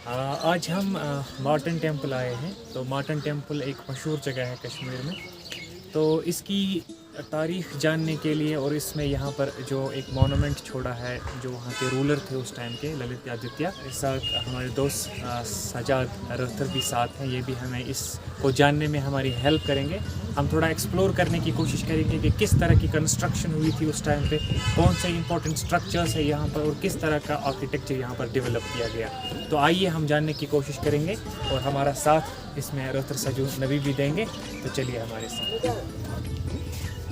आज हम Marton temple आए हैं। तो मार्टन टेम्पल एक मशहूर जगह है कश्मीर में। तो इसकी तारीख़ जानने के लिए और इसमें यहाँ पर जो एक मोनूमेंट छोड़ा है, जो वहाँ के रूलर थे उस टाइम के, ललित आदित्य, इस साथ हमारे दोस्त सजाद रफ्तर भी साथ हैं। ये भी हमें इसको जानने में हमारी हेल्प करेंगे। हम थोड़ा एक्सप्लोर करने की कोशिश करेंगे कि किस तरह की कंस्ट्रक्शन हुई थी उस टाइम पे, कौन से इंपॉर्टेंट स्ट्रक्चर्स है यहाँ पर और किस तरह का आर्किटेक्चर यहाँ पर डेवलप किया गया। तो आइए हम जानने की कोशिश करेंगे और हमारा साथ इसमें रफ्तर सजू नबी भी देंगे। तो चलिए हमारे साथ।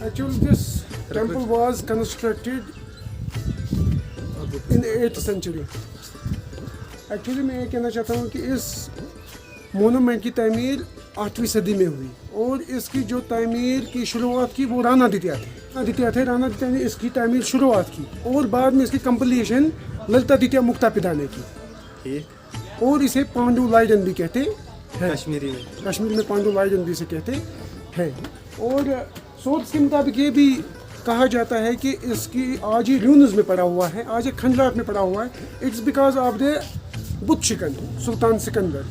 Actually, this temple was constructed in the 8th century. Actually, मैं ये कहना चाहता हूँ कि इस मोनूमेंट की तामीर 8वीं सदी में हुई और इसकी जो तामीर की शुरुआत की वो राणा आदित्य थे। राणा आदित्य ने इसकी तामीर शुरुआत की और बाद में इसकी कंप्लीशन ललित आदित्य मुक्तापिता ने की। और इसे पांडु लाइडन भी कहते हैं कश्मीर में पांडु लाइडन भी इसे कहते हैं। और सोर्स के मुताबिक ये भी कहा जाता है कि इसकी आज ही र्यूनस में पड़ा हुआ है, आज एक खंडरात में पड़ा हुआ है। इट्स बिकॉज ऑफ द बुतशिकन Sultan Sikandar,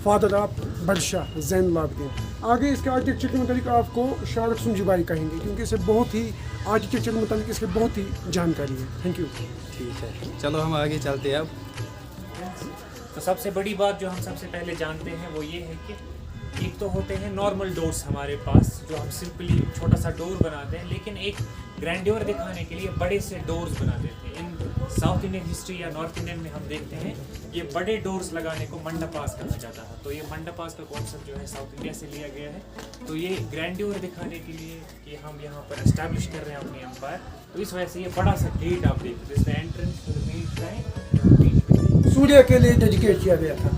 father of Badshah Zainul Abidin. आगे इसके आर्किटेक्चर के मुताबिक आपको शारक सुंजीबाई कहेंगे, क्योंकि इसे बहुत ही आर्किटेक्चर के मुताबिक इसके बहुत ही जानकारी है। Thank you. ठीक है, चलो हम आगे चलते हैं अब। तो सबसे बड़ी बात जो हम सबसे पहले जानते हैं वो ये है कि एक तो होते हैं नॉर्मल डोर्स हमारे पास, जो हम सिंपली छोटा सा डोर बनाते हैं, लेकिन एक ग्रैंड्योर दिखाने के लिए बड़े से डोर्स बना देते हैं। इन साउथ इंडियन हिस्ट्री या नॉर्थ इंडियन में हम देखते हैं ये बड़े डोर्स लगाने को मंडपास कहा जाता है। तो ये मंडपास का कॉन्सेप्ट जो है साउथ इंडिया से लिया गया है। तो ये ग्रैंड्योर दिखाने के लिए कि हम यहाँ पर एस्टैब्लिश कर रहे हैं अपनी एम्पायर, तो इस वजह से ये बड़ा सा गेट आप देखते हैं, entrance to the main shrine Surya के लिए डेडिकेट किया गया था,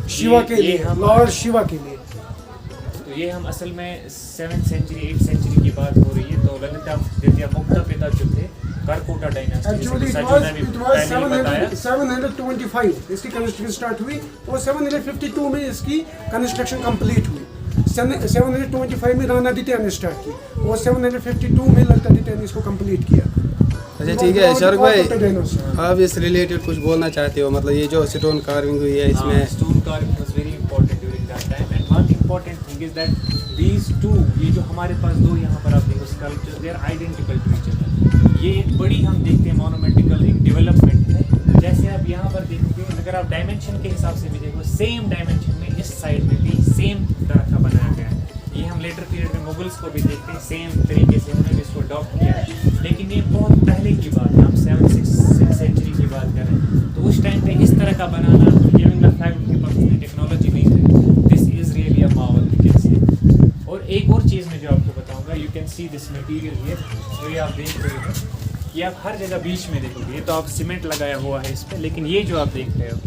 शिवा के लिए, लॉर्ड शिवा के लिए। तो ये हम असल में 7th सेंचुरी 8th सेंचुरी की बात हो रही है। तो ललित आदित्य मुक्तापिता जो थे Karkota dynasty, Actually, it was 725 इसकी कंस्ट्रक्शन स्टार्ट हुई और 752 में इसकी कंस्ट्रक्शन कंप्लीट हुई। 725 में राणा आदित्य ने स्टार्ट की और 752 में ललित आदित्य ने इसको कंप्लीट किया। अच्छा ठीक है शाहरुख भाई, आप इस रिलेटेड कुछ बोलना चाहते हो? मतलब ये जो स्टोन कार्विंग हुई है इसमें stone carving was very important during that time. And one important thing is that these two, ये जो हमारे पास दो यहाँ पर आप देखो sculpture, they are identical to each other. ये एक बड़ी हम देखते हैं मोनूमेंटिकल एक डेवलपमेंट है। जैसे आप यहाँ पर देखोगे, अगर आप डायमेंशन के हिसाब से भी देखो, सेम डायमेंशन में इस साइड में भी सेम तरह का बनाया गया है। ये हम लेटर पीरियड में मुगल्स को भी देखते हैं, सेम तरीके से उन्होंने इसको अडॉप्ट किया है। लेकिन ये बहुत पहले की बात है, हम 7th सेंचुरी की बात कर रहे हैं। तो उस टाइम पे इस तरह का बनाना, गिविंग द फैक्ट उनके पास इतनी टेक्नोलॉजी नहीं थी, this is really a marvel we can say. और एक और चीज़ मैं जो आपको बताऊंगा, you can see this material here, जो ये आप देख रहे हो, ये आप हर जगह बीच में देखोगे। ये तो आप सीमेंट लगाया हुआ है इस पर, लेकिन ये जो आप देख रहे हो,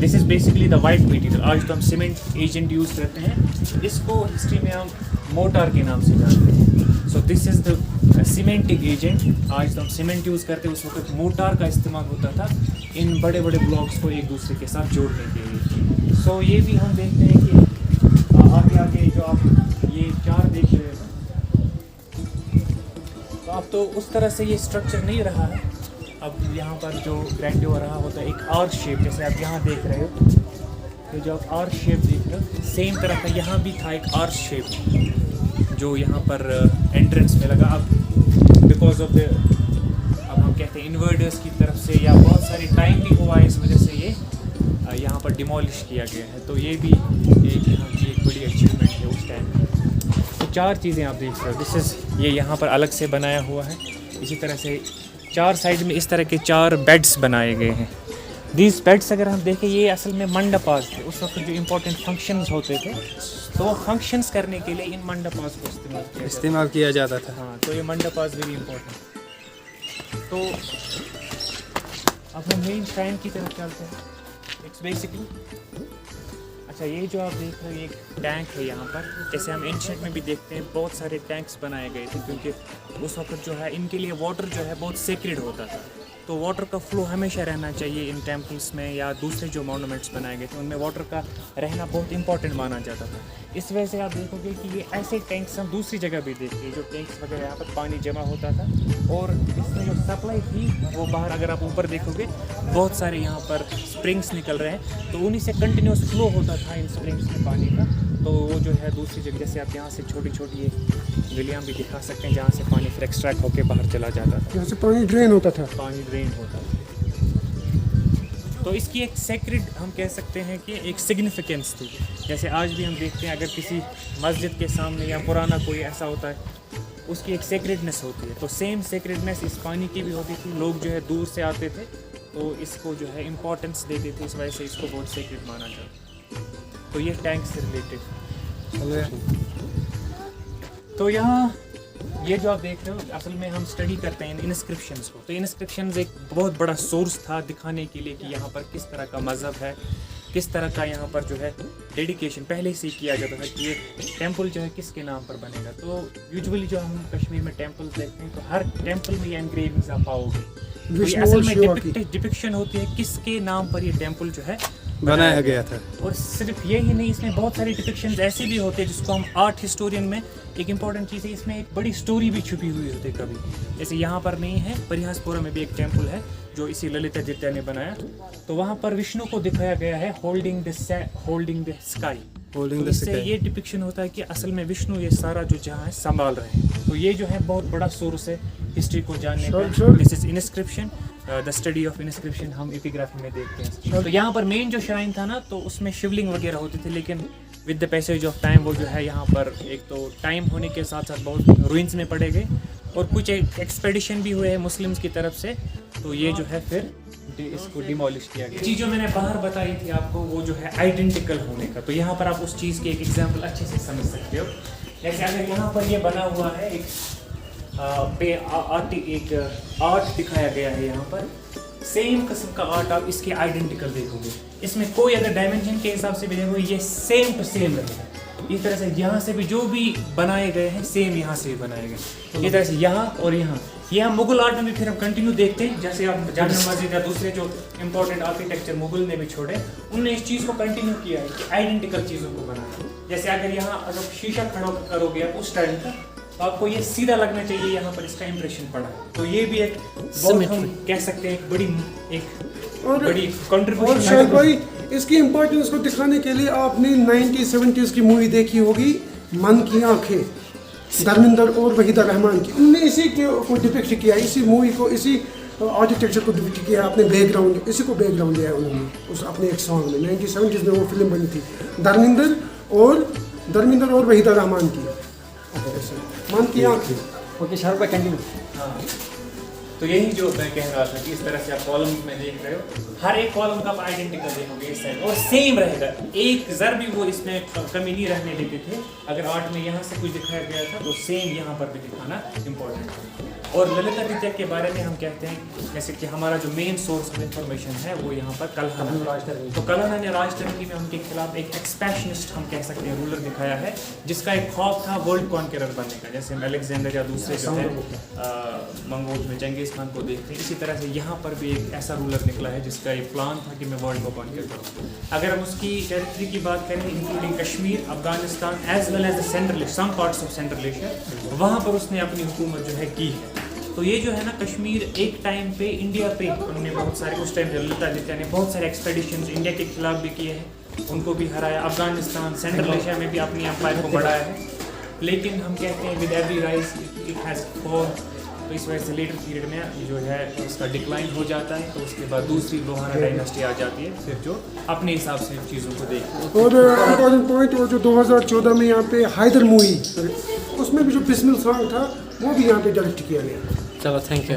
this is basically the white material. आज तो हम सीमेंट एजेंट यूज़ करते हैं, इसको हिस्ट्री में हम मोटार के नाम से जानते हैं। So this is the cementing agent. आज तो हम सीमेंट यूज़ करते हैं, उस वक्त मोटार का इस्तेमाल होता था इन बड़े बड़े ब्लॉक्स को एक दूसरे के साथ जोड़ने के लिए। सो ये भी हम देखते हैं कि आगे आगे जो आप ये चार देख रहे हो, तो अब तो उस तरह से ये स्ट्रक्चर नहीं रहा है। अब यहाँ पर जो ग्रैंड्योर रहा होता है एक आर्क शेप, जैसे आप यहाँ देख रहे हो, तो जो आप आर्क शेप देख रहे हो, सेम तरह का यहाँ भी था एक आर्क शेप जो यहाँ पर एंट्रेंस में लगा। अब बिकॉज ऑफ द, अब हम कहते हैं इन्वर्टर्स की तरफ से या बहुत सारी टाइम भी हुआ है, इस वजह से ये यहाँ पर डिमोलिश किया गया है। तो ये भी एक यहाँ की एक बड़ी अचीवमेंट है उस टाइम में। तो चार चीज़ें आप देख रहे हो, दिस इज़ ये यहाँ पर अलग से बनाया हुआ है। इसी तरह से चार साइड में इस तरह के 4 बेड्स बनाए गए हैं। दीज बेड्स अगर हम देखें, ये असल में मंडपास थे। उस वक्त जो इम्पोर्टेंट फंक्शंस होते थे, तो वो फंक्शंस करने के लिए इन मंडपास को इस्तेमाल किया जाता था। हाँ, तो ये मंडपास वेरी इंपॉर्टेंट। तो अब हम मेन श्राइन की तरफ चलते हैं। इट्स बेसिकली, अच्छा ये जो आप देख रहे हो, एक टैंक है यहाँ पर। जैसे हम एंशिएंट में भी देखते हैं बहुत सारे टैंक्स बनाए गए थे, क्योंकि उस वक्त जो है इनके लिए वाटर जो है बहुत सेक्रेड होता था। तो वाटर का फ्लो हमेशा रहना चाहिए इन टेम्पल्स में या दूसरे जो मॉन्यूमेंट्स बनाए गए थे उनमें वाटर का रहना बहुत इंपॉर्टेंट माना जाता था। इस वजह से आप देखोगे कि ये ऐसे टैंक्स हम दूसरी जगह भी देखते हैं, जो टैंक्स वगैरह यहाँ पर पानी जमा होता था और इसमें जो सप्लाई थी वो बाहर, अगर आप ऊपर देखोगे बहुत सारे यहाँ पर स्प्रिंग्स निकल रहे हैं, तो उन्हीं से कंटिन्यूस फ्लो होता था इन स्प्रिंग्स में पानी का। तो वो जो है दूसरी जगह, जैसे आप यहाँ से छोटी छोटी ये गलियाँ भी दिखा सकते हैं जहाँ से पानी फिर एक्सट्रैक्ट होकर बाहर चला जाता था, यहाँ से पानी ड्रेन होता था। पानी ड्रेन होता था। तो इसकी एक सेक्रेड हम कह सकते हैं कि एक सिग्निफिकेंस थी। जैसे आज भी हम देखते हैं अगर किसी मस्जिद के सामने या पुराना कोई ऐसा होता है, उसकी एक सेक्रेडनेस होती है। तो सेम सेक्रेडनेस इस पानी की भी होती थी। लोग जो है दूर से आते थे तो इसको जो है इम्पोर्टेंस देते थे, इस वजह से इसको बहुत सेक्रेड माना जाता। तो ये टैंक से रिलेटेड। तो यहाँ ये जो आप देख रहे हो, असल में हम स्टडी करते हैं इंस्क्रिप्शंस को। तो इंस्क्रिप्शंस एक बहुत बड़ा सोर्स था दिखाने के लिए कि यहाँ पर किस तरह का मज़हब है, किस तरह का यहाँ पर जो है डेडिकेशन पहले से ही किया जाता था कि ये टेंपल जो है किसके नाम पर बनेगा। तो यूजुअली जो हम कश्मीर में टेंपल्स देखते हैं तो हर टेंपल में ये एनग्रेविंग्स आप पाओगे। तो ये असल में डिपिक्शन होती है किसके नाम पर ये टेंपल जो है बनाया गया था। और सिर्फ ये ही नहीं, इसमें बहुत सारे डिपिक्शंस ऐसे भी होते हैं जिसको हम आर्ट हिस्टोरियन में एक इम्पॉर्टेंट चीज़ है, इसमें एक बड़ी स्टोरी भी छुपी हुई होती है कभी। जैसे यहाँ पर नहीं है, परिहासपुरा में भी एक टेंपल है जो इसी ललितादित्य ने बनाया। तो वहाँ पर विष्णु को दिखाया गया है होल्डिंग द स्काई। इससे ये डिपिक्शन होता है कि असल में विष्णु ये सारा जो जहाँ है संभाल रहे हैं। तो ये जो है बहुत बड़ा सोर्स है हिस्ट्री को जानने का। This is inscription, the study of inscription हम एपिग्राफी में देखते हैं। तो यहाँ पर मेन जो श्राइन था ना, तो उसमें शिवलिंग वगैरह होती थी, लेकिन with the passage of time वो जो है यहाँ पर एक तो टाइम होने के साथ साथ बहुत रुइंस में पड़े गए और कुछ एक्सपेडिशन भी हुए हैं मुस्लिम्स की तरफ से। तो ये जो है फिर इसको डिमोलिश किया गया। चीज़ जो मैंने बाहर बताई थी आपको वो जो है आइडेंटिकल होने का, तो यहाँ पर आप उस चीज़ के एक एग्जाम्पल अच्छे से समझ सकते हो। जैसे अगर यहाँ पर ये बना हुआ है एक आर्ट दिखाया गया है, यहाँ पर सेम किस्म का आर्ट आप इसके आइडेंटिकल देखोगे, इसमें कोई अगर डायमेंशन के हिसाब से भी देखोगे ये सेम टू सेम रहेगा। इस तरह से यहाँ से भी जो भी बनाए गए हैं सेम यहाँ से भी बनाए गए, इस तरह से यहाँ और यहाँ। ये हम मुगल आर्ट में भी फिर हम कंटिन्यू देखते हैं, जैसे आप जामा मस्जिद या दूसरे जो इंपॉर्टेंट आर्किटेक्चर मुगल ने भी छोड़े, उनने इस चीज़ को कंटिन्यू किया है कि आइडेंटिकल चीज़ों को बनाया। जैसे अगर यहाँ अगर शीशा खड़ा करोगे आप उस टाइम का, तो आपको ये सीधा लगना चाहिए, यहाँ पर इसका इम्प्रेशन पड़ा है। तो ये भी एक बहुत हम कह सकते हैं एक बड़ी कंट्रीब्यूशन भाई। इसकी इम्पोर्टेंस को दिखाने के लिए आपने 1970s की मूवी देखी होगी मन की आंखें, धर्मेंद्र और वहीदा रहमान की। उनने इसी को डिपिक्ट किया, इसी मूवी को, इसी आर्किटेक्चर को डिपिक्ट किया, अपने बैकग्राउंड, इसी को बैकग्राउंड दिया उन्होंने उस अपने एक सॉन्ग में। 1970s में वो फिल्म बनी थी धर्मेंद्र और वहीदा रहमान की, मन की आंखें। ओके शाहरुख भाई कंटिन्यू। हाँ, तो यही जो मैं कह रहा था कि इस तरह से आप कॉलम में देख रहे हो, हर एक कॉलम का आप आइडेंटिकल देखोगे इस साइड और सेम रहेगा, एक जर भी वो इसमें कमी नहीं रहने देते थे। अगर आर्ट में यहाँ से कुछ दिखाया गया था तो सेम यहाँ पर भी दिखाना इम्पोर्टेंट है। और ललितादित्य के बारे में हम कहते हैं जैसे कि हमारा जो मेन सोर्स ऑफ इंफॉर्मेशन है वो यहाँ पर कल्हना। तो कल्हना ने राजतरंगी में उनके खिलाफ एक एक्सपैशनिस्ट हम कह सकते हैं रूलर दिखाया है, जिसका एक ख्वाब था वर्ल्ड कॉन्करर बनने का। जैसे हम अलेक्जेंडर या दूसरे जो है मंगोल में चंगेज़ खान को देखते हैं, इसी तरह से यहाँ पर भी एक ऐसा रूलर निकला है जिसका एक प्लान था कि मैं वर्ल्ड को कॉन्कर करूँ। अगर हम उसकी टेरिटरी की बात करें including Kashmir, Afghanistan as well as the central some parts of central Asia, वहाँ पर उसने अपनी हुकूमत जो है की है। तो ये जो है ना कश्मीर एक टाइम पे इंडिया पे उन्होंने बहुत सारे, उस टाइम ललितादित्य ने बहुत सारे एक्सपेडिशंस इंडिया के खिलाफ भी किए हैं, उनको भी हराया। अफगानिस्तान, सेंट्रल एशिया में भी अपनी एम्पायर को बढ़ाया है, लेकिन हम कहते हैं with every rise it has fall. तो इस वजह से लेटर पीरियड में जो है उसका डिक्लाइन हो जाता है। तो उसके बाद दूसरी लोहारा डायनेस्टी आ जाती है, फिर जो अपने हिसाब से चीज़ों को देखती है। और इम्पोर्टेंट पॉइंट वो जो 2014 में यहाँ पे हैदर मूवी, उसमें भी जो बिस्मिल सॉन्ग था वो भी यहाँ पे डायरेक्ट किया गया। चलो थैंक यू।